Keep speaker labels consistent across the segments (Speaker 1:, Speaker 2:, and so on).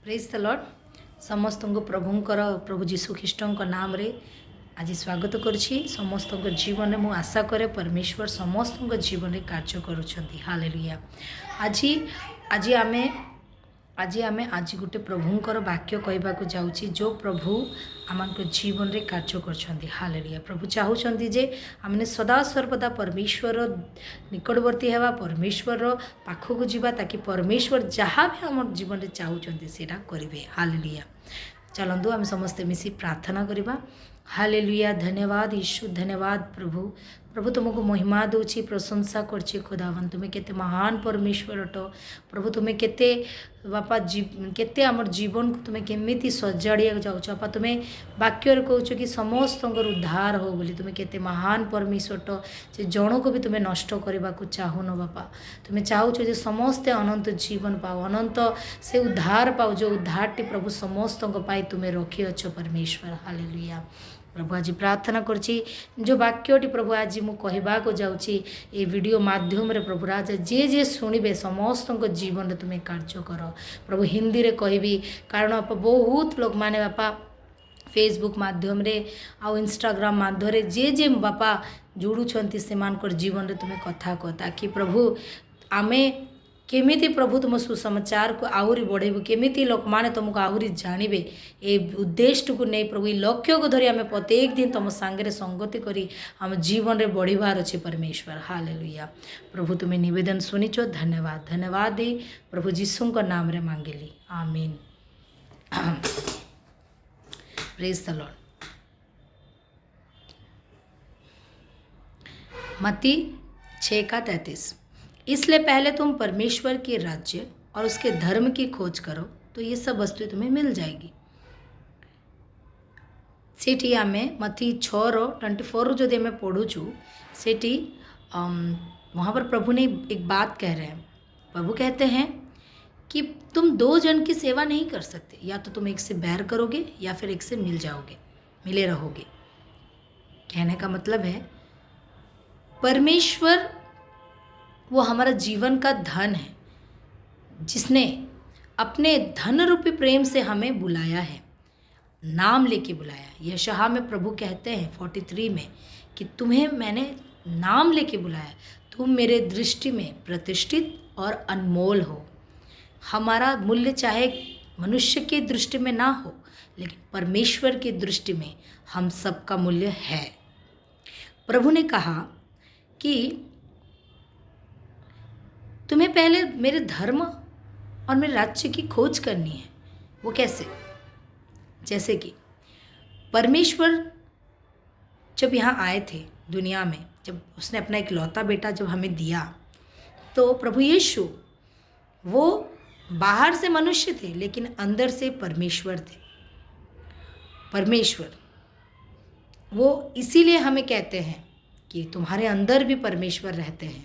Speaker 1: Praise the Lord. समस्त को प्रभुंकर प्रभु जीशु ख्रीष्ट नाम रे आज स्वागत करुछि। समस्त जीवन में मुझे आशा करे परमेश्वर समस्त जीवन में कार्य करुछंती। हालेलुया। आज आमे गोटे प्रभुंकर वाक्य कहबाक जाउछि जो प्रभु आम जीवन में कार्य करछंती। हालेलुया। प्रभु चाहूछंती जे आमने सदा सर्वदा परमेश्वर निकटवर्ती हेबा, परमेश्वर पाखक जीवा, ताकि परमेश्वर जहाँ भी आम जीवन में चाहूछंती सेटा करिवे। हालेलुया। चलंतु आम समस्ते मिसी प्रार्थना करिबा। हालेलुया। धन्यवाद यीशु, धन्यवाद प्रभु। प्रभु तुमको महिमा दूची, प्रशंसा करछी खुदावन। तुम्हें केते महान परमेश्वर अट प्रभु। तुम्हें केते बापा केते आमर जीवन को तुम्हें केमिति सजाड़िया जाउछ बापा। तुम्हें वाक्य कहूछ कि समस्त उद्धार हो बोली। तुम्हें केते महान परमेश्वर अट जे जन को भी तुम्हें नष्ट करने को चाहून बापा। तुम्हें चाहूछ जे समस्ते अनंत जीवन पाओ, अनंत से उद्धार पाओ, जो उद्धारटी प्रभु समस्त तुम्हें रखी अछ परमेश्वर। हालेलुया। प्रभु आज प्रार्थना करछि जो वाक्यटी प्रभु आज मु कहबा को जाउछि ए वीडियो माध्यम रे प्रभु राजा जे जे सुनिबे समस्त जीवन रे तुम्हें कार्य कर प्रभु। हिंदी रे कहबी कारण आप बहुत लोग माने बापा फेसबुक माध्यम रे आ इंस्टाग्राम माध्यम रे जे जे बापा जोड़ुछंती सेमानकर जीवन रे तुम्हें कथा को, ताकि प्रभु आमे केमिति प्रभु तुम सुसमाचार को आहरी बढ़ेबू, केमिति लोक माने तुमको आहरी जानवे ए उद्देश्य को नहीं प्रभु। लक्ष्य को धरी आम प्रत्येक दिन तुम सांगे संगति करी आम जीवन रे बढ़िबार अच्छे परमेश्वर। हालेलुया। प्रभु तुम्हें निवेदन सुनिच, धन्यवाद धन्यवाद दे प्रभु जीशु का नाम रे मांगेली, आमीन। Praise the Lord. मत्ती 6:33। इसलिए पहले तुम परमेश्वर के राज्य और उसके धर्म की खोज करो तो ये सब वस्तुएं तुम्हें मिल जाएगी। सेठी आमे मत्ती 6:24 जो आम पढ़ुचु सेठी वहाँ पर प्रभु ने एक बात कह रहे हैं। प्रभु कहते हैं कि तुम दो जन की सेवा नहीं कर सकते, या तो तुम एक से बैर करोगे या फिर एक से मिल जाओगे, मिले रहोगे। कहने का मतलब है परमेश्वर वो हमारा जीवन का धन है, जिसने अपने धन रूपी प्रेम से हमें बुलाया है, नाम लेके बुलाया। यशायाह में प्रभु कहते हैं 43 में कि तुम्हें मैंने नाम लेके बुलाया, तुम मेरे दृष्टि में प्रतिष्ठित और अनमोल हो। हमारा मूल्य चाहे मनुष्य की दृष्टि में ना हो, लेकिन परमेश्वर की दृष्टि में हम सबका मूल्य है। प्रभु ने कहा कि तुम्हें पहले मेरे धर्म और मेरे राज्य की खोज करनी है। वो कैसे? जैसे कि परमेश्वर जब यहाँ आए थे दुनिया में, जब उसने अपना इकलौता बेटा जब हमें दिया, तो प्रभु यीशु वो बाहर से मनुष्य थे लेकिन अंदर से परमेश्वर थे। परमेश्वर वो इसीलिए हमें कहते हैं कि तुम्हारे अंदर भी परमेश्वर रहते हैं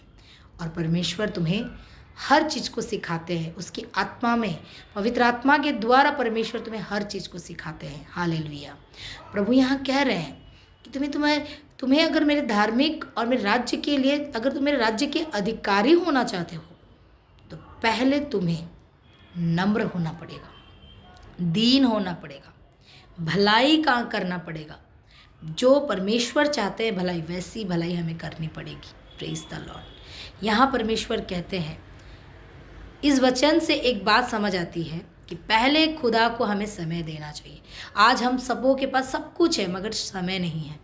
Speaker 1: और परमेश्वर तुम्हें हर चीज़ को सिखाते हैं। उसकी आत्मा में, पवित्र आत्मा के द्वारा परमेश्वर तुम्हें हर चीज़ को सिखाते हैं। हालेलुया। प्रभु यहाँ कह रहे हैं कि तुम्हें अगर मेरे धार्मिक और मेरे राज्य के लिए, अगर तुम मेरे राज्य के अधिकारी होना चाहते हो तो पहले तुम्हें नम्र होना पड़ेगा, दीन होना पड़ेगा, भलाई का करना पड़ेगा। जो परमेश्वर चाहते हैं भलाई, वैसी भलाई हमें करनी पड़ेगी। Praise the Lord. यहाँ परमेश्वर कहते हैं, इस वचन से एक बात समझ आती है कि पहले खुदा को हमें समय देना चाहिए। आज हम सबों के पास सब कुछ है मगर समय नहीं है।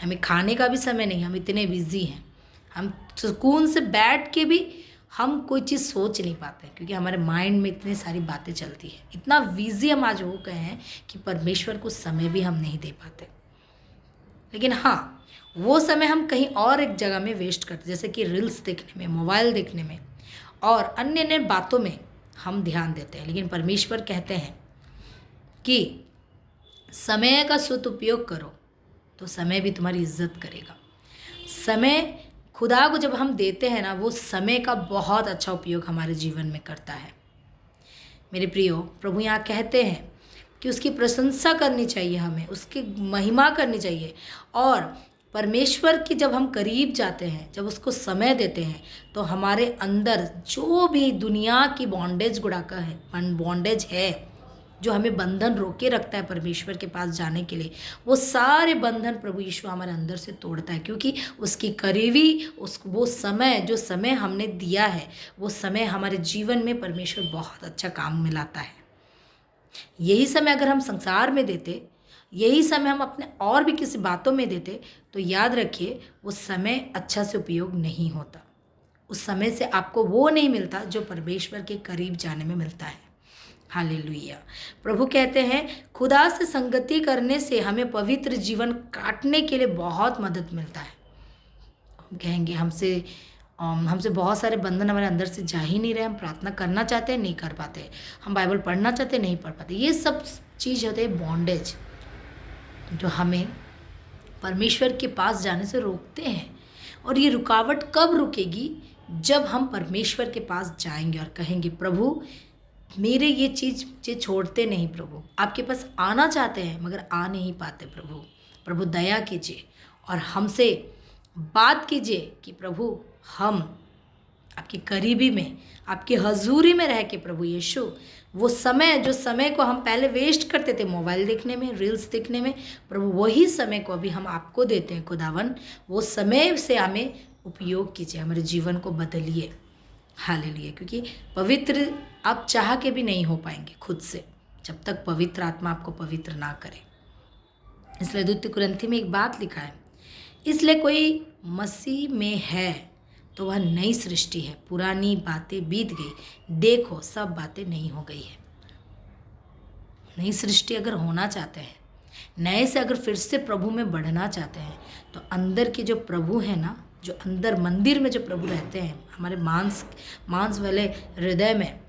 Speaker 1: हमें खाने का भी समय नहीं, हम इतने बिजी हैं। हम सुकून से बैठ के भी हम कोई चीज़ सोच नहीं पाते क्योंकि हमारे माइंड में इतनी सारी बातें चलती है। इतना बिजी हम आज हो गए हैं कि परमेश्वर को समय भी हम नहीं दे पाते। लेकिन हाँ, वो समय हम कहीं और एक जगह में वेस्ट करते, जैसे कि रील्स देखने में, मोबाइल देखने में और अन्य अन्य बातों में हम ध्यान देते हैं। लेकिन परमेश्वर कहते हैं कि समय का सदुपयोग करो तो समय भी तुम्हारी इज्जत करेगा। समय खुदा को जब हम देते हैं ना, वो समय का बहुत अच्छा उपयोग हमारे जीवन में करता है। मेरे प्रियो, प्रभु यहाँ कहते हैं कि उसकी प्रशंसा करनी चाहिए, हमें उसकी महिमा करनी चाहिए और परमेश्वर की जब हम करीब जाते हैं, जब उसको समय देते हैं, तो हमारे अंदर जो भी दुनिया की बॉन्डेज है, जो हमें बंधन रोके रखता है परमेश्वर के पास जाने के लिए, वो सारे बंधन प्रभु यीशु हमारे अंदर से तोड़ता है। क्योंकि उसकी करीबी वो समय, जो समय हमने दिया है, वो समय हमारे जीवन में परमेश्वर बहुत अच्छा काम में लाता है। यही समय अगर हम संसार में देते, यही समय हम अपने और भी किसी बातों में देते, तो याद रखिए वो समय अच्छा से उपयोग नहीं होता। उस समय से आपको वो नहीं मिलता जो परमेश्वर के करीब जाने में मिलता है। हालेलुया। प्रभु कहते हैं खुदा से संगति करने से हमें पवित्र जीवन काटने के लिए बहुत मदद मिलता है। हम कहेंगे हमसे बहुत सारे बंधन हमारे अंदर से जा ही नहीं रहे। हम प्रार्थना करना चाहते हैं, नहीं कर पाते। हम बाइबल पढ़ना चाहते हैं, नहीं पढ़ पाते। ये सब चीज़ होते हैं बॉन्डेज, जो हमें परमेश्वर के पास जाने से रोकते हैं। और ये रुकावट कब रुकेगी? जब हम परमेश्वर के पास जाएंगे और कहेंगे प्रभु मेरे ये चीज़ मुझे छोड़ते नहीं, प्रभु आपके पास आना चाहते हैं मगर आ नहीं पाते। प्रभु दया कीजिए और हमसे बात कीजिए कि प्रभु हम आपकी करीबी में, आपकी हजूरी में रह के प्रभु यीशु वो समय, जो समय को हम पहले वेस्ट करते थे मोबाइल देखने में, रील्स देखने में, प्रभु वही समय को अभी हम आपको देते हैं। खुदावन वो समय से हमें उपयोग कीजिए, हमारे जीवन को बदलिए। हालेलुया। क्योंकि पवित्र आप चाह के भी नहीं हो पाएंगे खुद से, जब तक पवित्र आत्मा आपको पवित्र ना करे। इसलिए 2 कुरिन्थी में एक बात लिखा है, इसलिए कोई मसीह में है तो वह नई सृष्टि है, पुरानी बातें बीत गई, देखो सब बातें नई हो गई है। नई सृष्टि अगर होना चाहते हैं, नए से अगर फिर से प्रभु में बढ़ना चाहते हैं, तो अंदर के जो प्रभु हैं ना, जो अंदर मंदिर में जो प्रभु रहते हैं, हमारे मांस वाले हृदय में,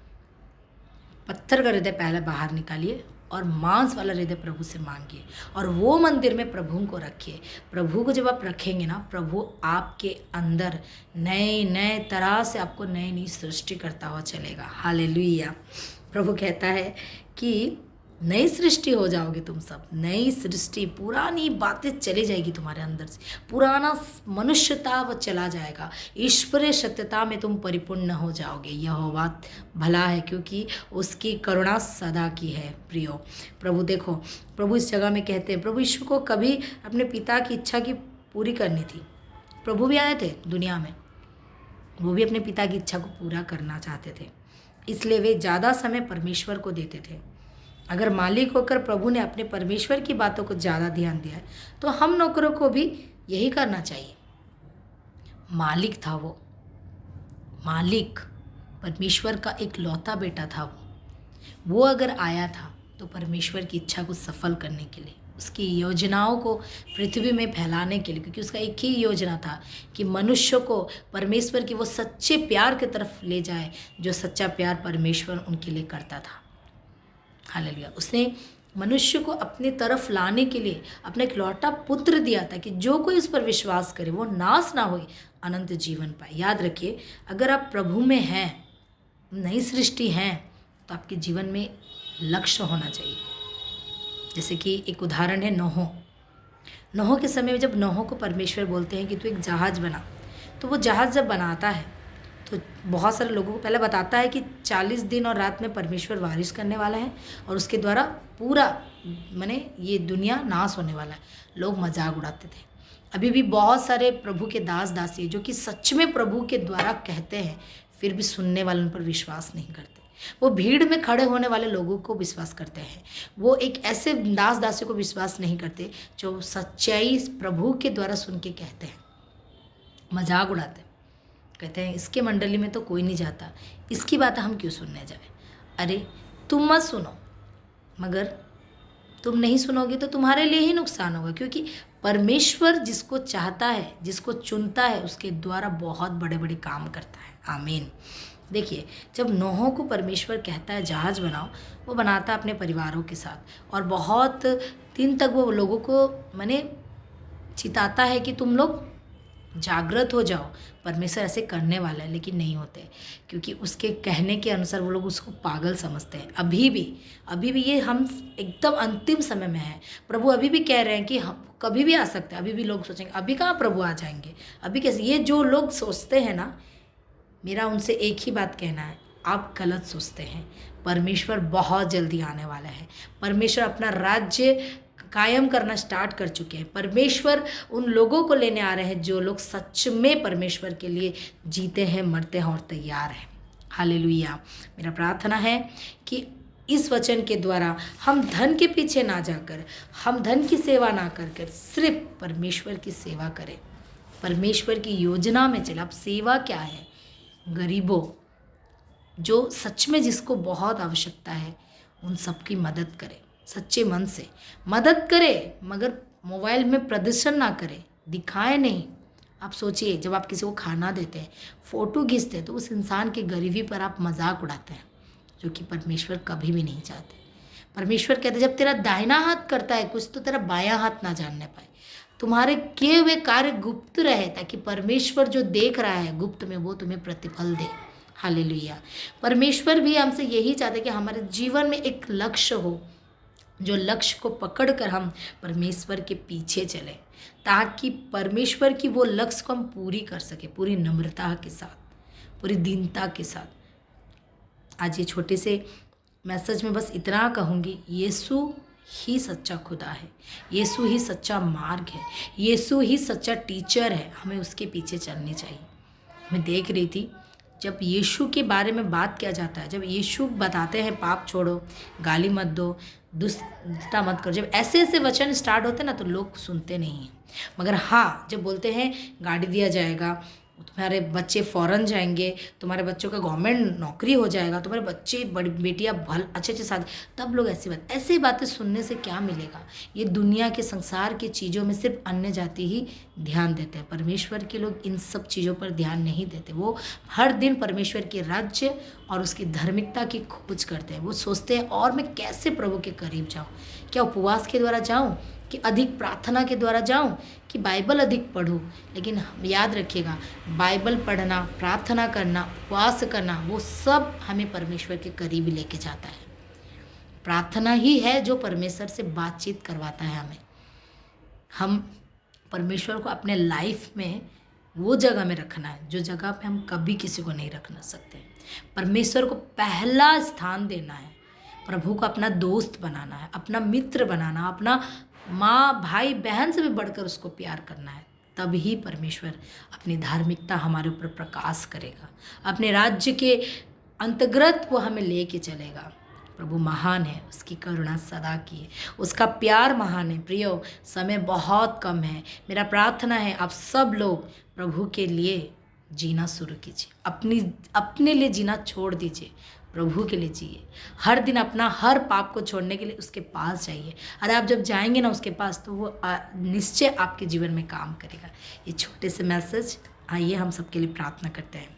Speaker 1: पत्थर का हृदय पहले बाहर निकालिए और मांस वाला हृदय प्रभु से मांगिए और वो मंदिर में प्रभु को रखिए। प्रभु को जब आप रखेंगे ना, प्रभु आपके अंदर नए तरह से आपको नई सृष्टि करता हुआ चलेगा। हालेलुया। प्रभु कहता है कि नई सृष्टि हो जाओगे तुम सब, नई सृष्टि, पुरानी बातें चली जाएगी तुम्हारे अंदर से, पुराना मनुष्यता वो चला जाएगा, ईश्वरीय सत्यता में तुम परिपूर्ण हो जाओगे। यह बात भला है क्योंकि उसकी करुणा सदा की है। प्रियो प्रभु देखो, प्रभु इस जगह में कहते हैं, प्रभु यीशु को कभी अपने पिता की इच्छा की पूरी करनी थी। प्रभु भी आए थे दुनिया में, वो भी अपने पिता की इच्छा को पूरा करना चाहते थे, इसलिए वे ज़्यादा समय परमेश्वर को देते थे। अगर मालिक होकर प्रभु ने अपने परमेश्वर की बातों को ज़्यादा ध्यान दिया है, तो हम नौकरों को भी यही करना चाहिए। मालिक था मालिक परमेश्वर का एक लौता बेटा था वो अगर आया था तो परमेश्वर की इच्छा को सफल करने के लिए, उसकी योजनाओं को पृथ्वी में फैलाने के लिए, क्योंकि उसका एक ही योजना था कि मनुष्य को परमेश्वर की वो सच्चे प्यार की तरफ ले जाए, जो सच्चा प्यार परमेश्वर उनके लिए करता था। हालेलुया। उसने मनुष्य को अपनी तरफ लाने के लिए अपना इकलौता पुत्र दिया था कि जो कोई उस पर विश्वास करे वो नाश ना हो, अनंत जीवन पाए। याद रखिए, अगर आप प्रभु में हैं, नई सृष्टि हैं, तो आपके जीवन में लक्ष्य होना चाहिए। जैसे कि एक उदाहरण है नोह के समय में, जब नोह को परमेश्वर बोलते हैं कि तू एक जहाज़ बना, तो वो जहाज़ जब बनाता है तो बहुत सारे लोगों को पहले बताता है कि 40 दिन और रात में परमेश्वर बारिश करने वाला है और उसके द्वारा पूरा ये दुनिया नाश होने वाला है। लोग मजाक उड़ाते थे। अभी भी बहुत सारे प्रभु के दास दासी जो कि सच में प्रभु के द्वारा कहते हैं, फिर भी सुनने वालों उन पर विश्वास नहीं करते। वो भीड़ में खड़े होने वाले लोगों को विश्वास करते हैं, वो एक ऐसे दास दासी को विश्वास नहीं करते जो सच्चाई प्रभु के द्वारा सुन के कहते हैं। मजाक उड़ाते, कहते हैं इसके मंडली में तो कोई नहीं जाता, इसकी बात हम क्यों सुनने जाए। अरे तुम मत सुनो, मगर तुम नहीं सुनोगे तो तुम्हारे लिए ही नुकसान होगा, क्योंकि परमेश्वर जिसको चाहता है, जिसको चुनता है, उसके द्वारा बहुत बड़े बड़े काम करता है। आमीन। देखिए, जब नोह को परमेश्वर कहता है जहाज़ बनाओ, वो बनाता है अपने परिवारों के साथ और बहुत दिन तक वो लोगों को चिताता है कि तुम लोग जागृत हो जाओ, परमेश्वर ऐसे करने वाला है, लेकिन नहीं होते, क्योंकि उसके कहने के अनुसार वो लोग उसको पागल समझते हैं। अभी भी ये हम एकदम अंतिम समय में हैं। प्रभु अभी भी कह रहे हैं कि हम कभी भी आ सकते हैं। अभी भी लोग सोचेंगे अभी कहाँ प्रभु आ जाएंगे, अभी कैसे, ये जो लोग सोचते हैं ना, मेरा उनसे एक ही बात कहना है, आप गलत सोचते हैं। परमेश्वर बहुत जल्दी आने वाला है। परमेश्वर अपना राज्य कायम करना स्टार्ट कर चुके हैं। परमेश्वर उन लोगों को लेने आ रहे हैं जो लोग सच में परमेश्वर के लिए जीते हैं, मरते हैं और तैयार हैं। हालेलुया। मेरा प्रार्थना है कि इस वचन के द्वारा हम धन के पीछे ना जाकर, हम धन की सेवा ना कर सिर्फ परमेश्वर की सेवा करें, परमेश्वर की योजना में चले। अब सेवा क्या है? गरीबों, जो सच में जिसको बहुत आवश्यकता है, उन सब की मदद करें, सच्चे मन से मदद करें, मगर मोबाइल में प्रदर्शन ना करें, दिखाएं नहीं। आप सोचिए, जब आप किसी को खाना देते हैं, फ़ोटो खींचते हैं, तो उस इंसान की गरीबी पर आप मजाक उड़ाते हैं, जो कि परमेश्वर कभी भी नहीं चाहते। परमेश्वर कहते जब तेरा दाहिना हाथ करता है कुछ, तो तेरा बायां हाथ ना जानने पाए। तुम्हारे किए हुए कार्य गुप्त रहे, ताकि परमेश्वर जो देख रहा है गुप्त में, वो तुम्हें प्रतिफल दे। हालेलुया। परमेश्वर भी हमसे यही चाहते कि हमारे जीवन में एक लक्ष्य हो, जो लक्ष्य को पकड़कर हम परमेश्वर के पीछे चलें, ताकि परमेश्वर की वो लक्ष्य को हम पूरी कर सके, पूरी नम्रता के साथ, पूरी दीनता के साथ। आज ये छोटे से मैसेज में बस इतना कहूँगी, यीशु ही सच्चा खुदा है, यीशु ही सच्चा मार्ग है, यीशु ही सच्चा टीचर है। हमें उसके पीछे चलनी चाहिए। मैं देख रही थी, जब यीशु के बारे में बात किया जाता है, जब यीशु बताते हैं पाप छोड़ो, गाली मत दो, दुष्टता मत करो, जब ऐसे ऐसे वचन स्टार्ट होते हैं ना, तो लोग सुनते नहीं हैं। मगर हाँ, जब बोलते हैं गाड़ी दिया जाएगा, तुम्हारे बच्चे फॉरेन जाएंगे, तुम्हारे बच्चों का गवर्नमेंट नौकरी हो जाएगा, तुम्हारे बच्चे बड़ी बेटियाँ अच्छे अच्छे साथ, तब लोग ऐसी बातें सुनने से क्या मिलेगा? ये दुनिया के संसार की चीज़ों में सिर्फ अन्य जाति ही ध्यान देते हैं। परमेश्वर के लोग इन सब चीज़ों पर ध्यान नहीं देते। वो हर दिन परमेश्वर के राज्य और उसकी धार्मिकता की खोज करते हैं। वो सोचते हैं और मैं कैसे प्रभु के करीब जाऊँ, क्या उपवास के द्वारा जाऊँ, कि अधिक प्रार्थना के द्वारा जाऊं, कि बाइबल अधिक पढूं। लेकिन याद रखिएगा, बाइबल पढ़ना, प्रार्थना करना, उपवास करना, वो सब हमें परमेश्वर के करीब लेके जाता है। प्रार्थना ही है जो परमेश्वर से बातचीत करवाता है हमें। हम परमेश्वर को अपने लाइफ में वो जगह में रखना है जो जगह पे हम कभी किसी को नहीं रख सकते। परमेश्वर को पहला स्थान देना है, प्रभु को अपना दोस्त बनाना है, अपना मित्र बनाना, अपना माँ भाई बहन से भी बढ़कर उसको प्यार करना है। तभी परमेश्वर अपनी धार्मिकता हमारे ऊपर प्रकाश करेगा, अपने राज्य के अंतर्गत वो हमें लेके चलेगा। प्रभु महान है, उसकी करुणा सदा की है, उसका प्यार महान है। प्रियो, समय बहुत कम है। मेरा प्रार्थना है आप सब लोग प्रभु के लिए जीना शुरू कीजिए, अपने लिए जीना छोड़ दीजिए, प्रभु के लिए जिए। हर दिन अपना हर पाप को छोड़ने के लिए उसके पास जाइए। अरे आप जब जाएंगे ना उसके पास, तो वो निश्चय आपके जीवन में काम करेगा। ये छोटे से मैसेज, आइए हम सबके लिए प्रार्थना करते हैं।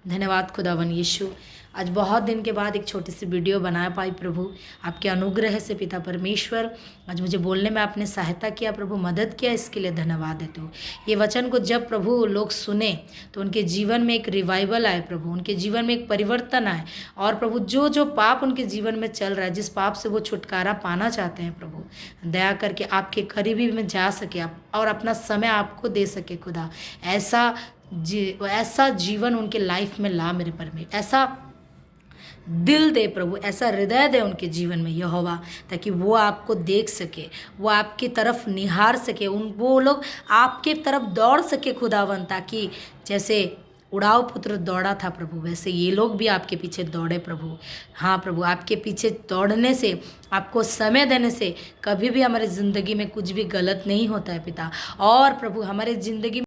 Speaker 1: धन्यवाद खुदावन यीशु, आज बहुत दिन के बाद एक छोटी सी वीडियो बना पाई प्रभु, आपके अनुग्रह से पिता परमेश्वर। आज मुझे बोलने में आपने सहायता किया प्रभु, मदद किया, इसके लिए धन्यवाद देते हो। ये वचन को जब प्रभु लोग सुने तो उनके जीवन में एक रिवाइवल आए प्रभु, उनके जीवन में एक परिवर्तन आए। और प्रभु जो जो पाप उनके जीवन में चल रहा है, जिस पाप से वो छुटकारा पाना चाहते हैं प्रभु, दया करके आपके करीबी में जा सके आप और अपना समय आपको दे सके खुदा। ऐसा जीवन उनके लाइफ में ला मेरे परमेश्वर, ऐसा दिल दे प्रभु, ऐसा हृदय दे उनके जीवन में यहोवा, ताकि वो आपको देख सके, वो आपकी तरफ निहार सके, वो लोग आपके तरफ दौड़ सके खुदावन, ताकि जैसे उड़ाव पुत्र दौड़ा था प्रभु, वैसे ये लोग भी आपके पीछे दौड़े प्रभु। हाँ प्रभु, आपके पीछे दौड़ने से, आपको समय देने से कभी भी हमारी ज़िंदगी में कुछ भी गलत नहीं होता है पिता। और प्रभु हमारे ज़िंदगी